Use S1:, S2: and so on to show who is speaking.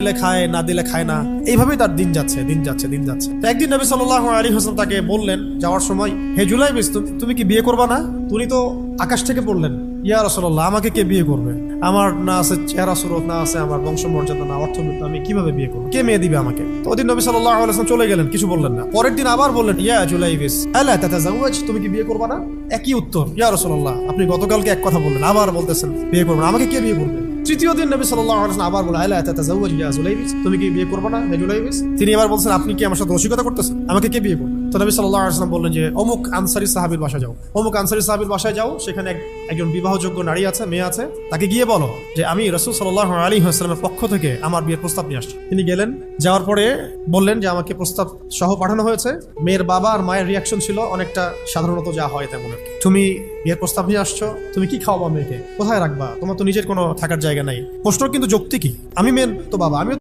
S1: দিলে খায়, না দিলে খায় না, এইভাবেই তার দিন যাচ্ছে। তো একদিন নবী সাল্লাল্লাহু আলাইহি ওয়াসাল্লাম তাকে বললেন যাওয়ার সময়, হে জুলাইবিস, তুমি কি বিয়ে করবা না? তুমি তো আকাশ থেকে পড়লেন, ইয়া রাসূলুল্লাহ, আমাকে কে বিয়ে করবে? আমার না আছে চেহারা সুরত, না আছে আমার বংশমর্যাদা, না অর্থবিত্ত, আমি কিভাবে বিয়ে করবো? কে মেয়ে দিবে আমাকে? তো ওদিন নবী সাল্লাল্লাহু আলাইহি ওয়াসাল্লাম চলে গেলেন, কিছু বললেন না। পরের দিন আবার বললেন, ইয়া জুলাইবিস আলা তাতাজাওয়াজ, তুমি কি বিয়ে করবা না? একই উত্তর, ইয়া রাসূলুল্লাহ, আপনি গতকালকে এক কথা বললেন, আবার বলতেছেন বিয়ে করবেন, আমাকে কে বিয়ে করবে? তৃতীয় দিন নবী সাল্লাল্লাহু আলাইহি ওয়াসাল্লাম আবার বলেন, আলা তাতাজাওয়াজ ইয়া জুলাইবিস, তুমি কি বিয়ে করবে না হে জুলাইবিস? তিনি এবার বলছেন, আপনি কি আমার সাথে রসিকতা করতেছেন? আমাকে কে বিয়ে করবে? তো নবী সাল্লাল্লাহু আলাইহি ওয়াসাল্লাম বললেন যে, অমুক আনসারী সাহাবীর বাসায় যাও, অমুক আনসারী সাহাবীর বাসায় যাও, সেখানে একজন বিবাহযোগ্য নারী আছে, মেয়ে আছে, তাকে গিয়ে বলো যে আমি রাসূল সাল্লাল্লাহু আলাইহি ওয়াসাল্লামের পক্ষ থেকে আমার বিয়ের প্রস্তাব নিয়ে আসছি। তিনি গেলেন, যাওয়ার পরে বললেন যে আমাকে প্রস্তাব সহ পাঠানো হয়েছে। মেয়ের বাবা আর মায়ের রিয়াকশন ছিল অনেকটা সাধারণত যা হয় তেমন আর কি। তুমি বিয়ের প্রস্তাব নিয়ে আসছো, তুমি কি খাওয়াবা মেয়েকে? কোথায় রাখবা? তোমার তো নিজের কোনো থাকার জায়গা নাই। প্রশ্ন কিন্তু যৌক্তিকই, আমি মেয়ের তো বাবা, আমি